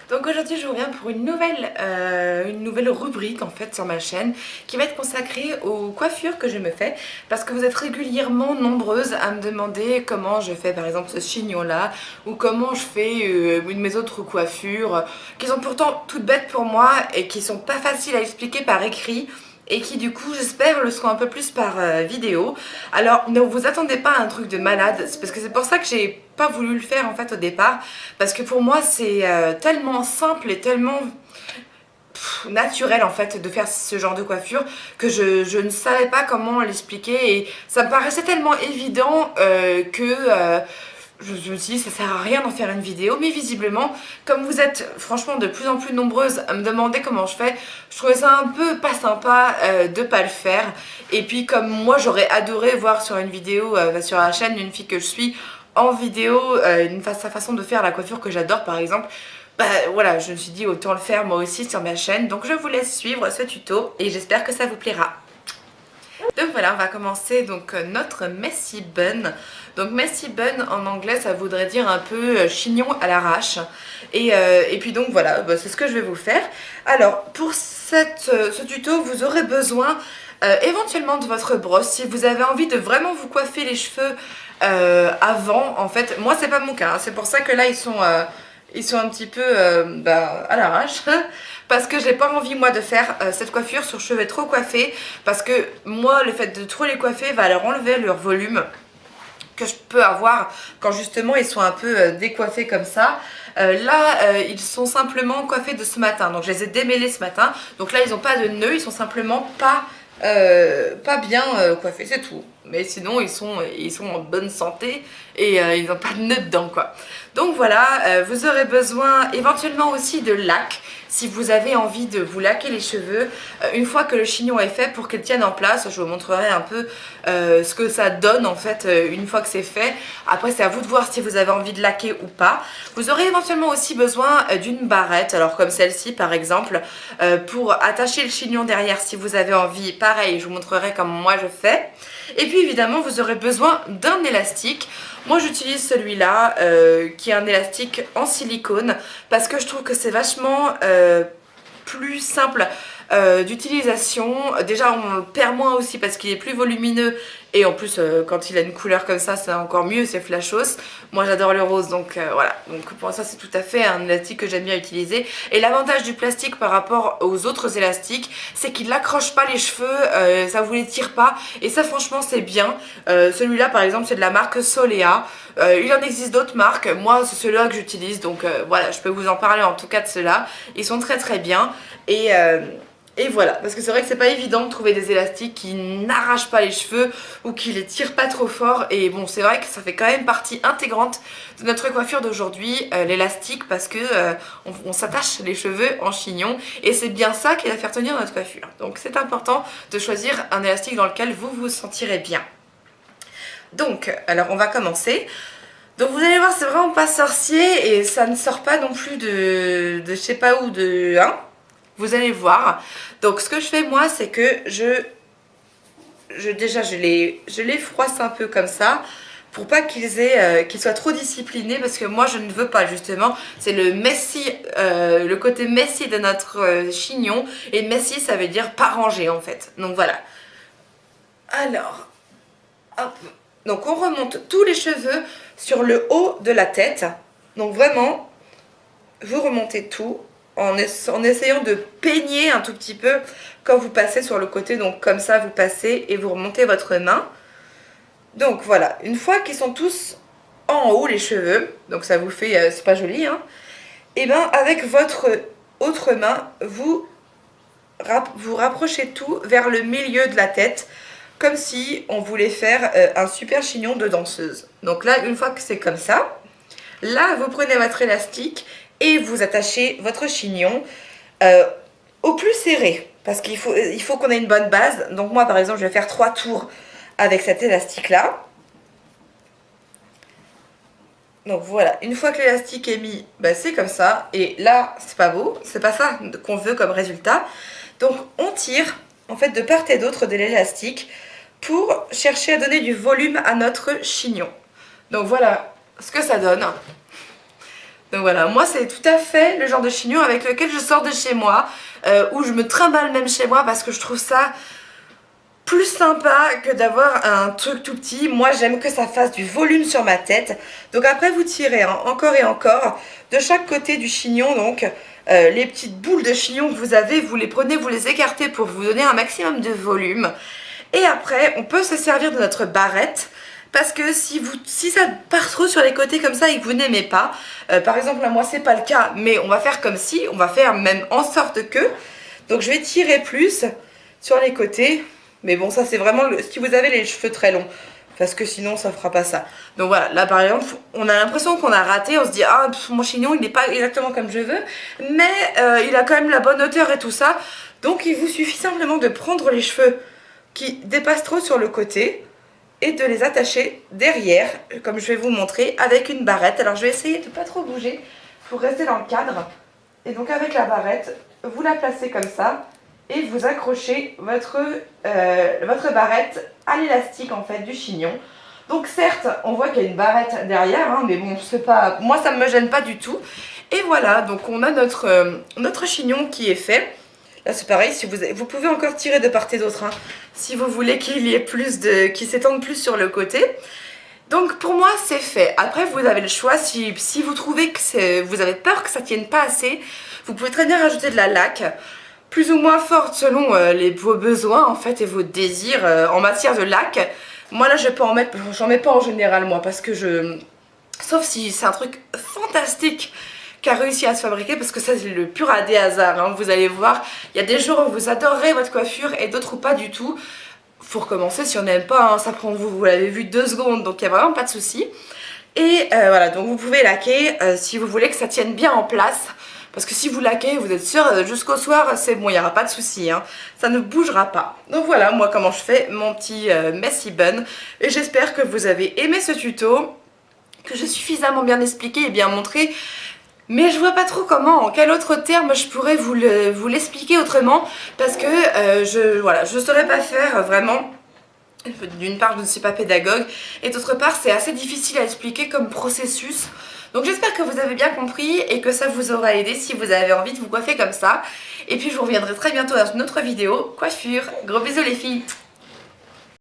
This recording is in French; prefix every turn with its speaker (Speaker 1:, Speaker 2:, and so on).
Speaker 1: Donc aujourd'hui je vous reviens pour une nouvelle rubrique en fait sur ma chaîne qui va être consacrée aux coiffures que je me fais parce que vous êtes régulièrement nombreuses à me demander comment je fais par exemple ce chignon là ou comment je fais une de mes autres coiffures qui sont pourtant toutes bêtes pour moi et qui sont pas faciles à expliquer par écrit et qui du coup j'espère le seront un peu plus par vidéo. Alors ne vous attendez pas à un truc de malade, c'est parce que c'est pour ça que j'ai pas voulu le faire en fait au départ, parce que pour moi c'est tellement simple et tellement naturel en fait de faire ce genre de coiffure que je ne savais pas comment l'expliquer et ça me paraissait tellement évident que je me suis dit ça sert à rien d'en faire une vidéo, mais visiblement comme vous êtes franchement de plus en plus nombreuses à me demander comment je fais, je trouvais ça un peu pas sympa de pas le faire. Et puis comme moi j'aurais adoré voir sur une vidéo sur la chaîne d'une fille que je suis en vidéo sa façon de faire la coiffure que j'adore par exemple, bah voilà, je me suis dit autant le faire moi aussi sur ma chaîne, donc je vous laisse suivre ce tuto et j'espère que ça vous plaira. Donc voilà, on va commencer donc notre messy bun. Donc messy bun en anglais ça voudrait dire un peu chignon à l'arrache. Et puis donc voilà, bah, c'est ce que je vais vous faire. Alors pour ce tuto vous aurez besoin éventuellement de votre brosse si vous avez envie de vraiment vous coiffer les cheveux avant. En fait moi c'est pas mon cas, hein. C'est pour ça que là ils sont un petit peu à l'arrache parce que j'ai pas envie moi de faire cette coiffure sur cheveux trop coiffés, parce que moi le fait de trop les coiffer va leur enlever leur volume que je peux avoir quand justement ils sont un peu décoiffés comme ça. Ils sont simplement coiffés de ce matin, donc je les ai démêlés ce matin, donc là ils n'ont pas de nœuds, ils sont simplement pas bien coiffés, c'est tout. Mais sinon ils sont en bonne santé et ils n'ont pas de nœuds dedans quoi. Donc voilà, vous aurez besoin éventuellement aussi de lac si vous avez envie de vous laquer les cheveux une fois que le chignon est fait pour qu'il tienne en place. Je vous montrerai un peu ce que ça donne en fait une fois que c'est fait. Après c'est à vous de voir si vous avez envie de laquer ou pas. Vous aurez éventuellement aussi besoin d'une barrette, alors comme celle-ci par exemple, pour attacher le chignon derrière si vous avez envie. Pareil, je vous montrerai comment moi je fais. Et puis évidemment vous aurez besoin d'un élastique. Moi j'utilise celui-là qui est un élastique en silicone parce que je trouve que c'est vachement plus simple d'utilisation. Déjà on le perd moins aussi parce qu'il est plus volumineux et en plus quand il a une couleur comme ça c'est encore mieux, c'est flashos. Moi j'adore le rose donc voilà, donc pour ça c'est tout à fait un élastique que j'aime bien utiliser. Et l'avantage du plastique par rapport aux autres élastiques c'est qu'il n'accroche pas les cheveux, ça vous les tire pas et ça franchement c'est bien. Celui-là par exemple c'est de la marque Solea. Il en existe d'autres marques, moi c'est celui-là que j'utilise donc voilà, je peux vous en parler en tout cas de ceux-là. Ils sont très très bien et voilà, parce que c'est vrai que c'est pas évident de trouver des élastiques qui n'arrachent pas les cheveux ou qui les tirent pas trop fort. Et bon, c'est vrai que ça fait quand même partie intégrante de notre coiffure d'aujourd'hui, l'élastique, parce que on s'attache les cheveux en chignon et c'est bien ça qui va faire tenir notre coiffure. Donc c'est important de choisir un élastique dans lequel vous vous sentirez bien. Donc, alors on va commencer. Donc vous allez voir, c'est vraiment pas sorcier et ça ne sort pas non plus de je sais pas où de... Hein, vous allez voir. Donc ce que je fais moi c'est que déjà je les froisse un peu comme ça pour pas qu'ils soient trop disciplinés, parce que moi je ne veux pas justement, c'est le côté messy de notre chignon, et messy ça veut dire pas rangé en fait. Donc voilà. Alors, hop. Donc on remonte tous les cheveux sur le haut de la tête. Donc vraiment, vous remontez tout en essayant de peigner un tout petit peu quand vous passez sur le côté. Donc comme ça, vous passez et vous remontez votre main. Donc voilà, une fois qu'ils sont tous en haut les cheveux, donc ça vous fait, c'est pas joli, hein. Et bien avec votre autre main, vous rapprochez tout vers le milieu de la tête, comme si on voulait faire un super chignon de danseuse. Donc là, une fois que c'est comme ça, là, vous prenez votre élastique et vous attachez votre chignon au plus serré. Parce qu'il faut qu'on ait une bonne base. Donc moi, par exemple, je vais faire 3 tours avec cet élastique-là. Donc voilà, une fois que l'élastique est mis, bah, c'est comme ça. Et là, c'est pas beau, c'est pas ça qu'on veut comme résultat. Donc on tire, en fait, de part et d'autre de l'élastique pour chercher à donner du volume à notre chignon. Donc voilà ce que ça donne. Donc voilà, moi c'est tout à fait le genre de chignon avec lequel je sors de chez moi, où je me trimballe même chez moi parce que je trouve ça plus sympa que d'avoir un truc tout petit. Moi j'aime que ça fasse du volume sur ma tête. Donc après vous tirez hein, encore et encore de chaque côté du chignon. Donc les petites boules de chignon que vous avez, vous les prenez, vous les écartez pour vous donner un maximum de volume. Et après on peut se servir de notre barrette. Parce que si ça part trop sur les côtés comme ça et que vous n'aimez pas, par exemple là moi c'est pas le cas, mais on va faire comme si, on va faire même en sorte que, donc je vais tirer plus sur les côtés, mais bon ça c'est vraiment si vous avez les cheveux très longs, parce que sinon ça fera pas ça. Donc voilà, là par exemple on a l'impression qu'on a raté, on se dit ah mon chignon il n'est pas exactement comme je veux, mais il a quand même la bonne hauteur et tout ça, donc il vous suffit simplement de prendre les cheveux qui dépassent trop sur le côté, et de les attacher derrière, comme je vais vous montrer, avec une barrette. Alors je vais essayer de ne pas trop bouger pour rester dans le cadre. Et donc avec la barrette, vous la placez comme ça et vous accrochez votre barrette à l'élastique en fait du chignon. Donc certes, on voit qu'il y a une barrette derrière, hein, mais bon, c'est pas, moi ça ne me gêne pas du tout. Et voilà, donc on a notre chignon qui est fait. Là c'est pareil, si vous pouvez encore tirer de part et d'autre hein, si vous voulez qu'il y ait qu'il s'étende plus sur le côté. Donc pour moi c'est fait. Après vous avez le choix, si vous trouvez que vous avez peur que ça tienne pas assez, vous pouvez très bien rajouter de la laque, plus ou moins forte selon vos besoins en fait et vos désirs en matière de laque. Moi là je peux en mettre, j'en mets pas en général moi parce que sauf si c'est un truc fantastique qui a réussi à se fabriquer, parce que ça c'est le pur des hasards hein. Vous allez voir, il y a des jours où vous adorerez votre coiffure et d'autres où pas du tout. Faut recommencer si on n'aime pas hein. Ça prend, vous l'avez vu, 2 secondes, donc il n'y a vraiment pas de souci. Et voilà, donc vous pouvez laquer si vous voulez que ça tienne bien en place, parce que si vous laquez, vous êtes sûr jusqu'au soir c'est bon, il n'y aura pas de souci hein. Ça ne bougera pas. Donc voilà moi comment je fais mon petit messy bun, et j'espère que vous avez aimé ce tuto, que j'ai suffisamment bien expliqué et bien montré. Mais je vois pas trop comment, en quel autre terme je pourrais vous l'expliquer autrement, parce que je saurais pas faire vraiment. D'une part je ne suis pas pédagogue, et d'autre part c'est assez difficile à expliquer comme processus. Donc j'espère que vous avez bien compris et que ça vous aura aidé si vous avez envie de vous coiffer comme ça. Et puis je vous reviendrai très bientôt dans une autre vidéo coiffure. Gros bisous les filles.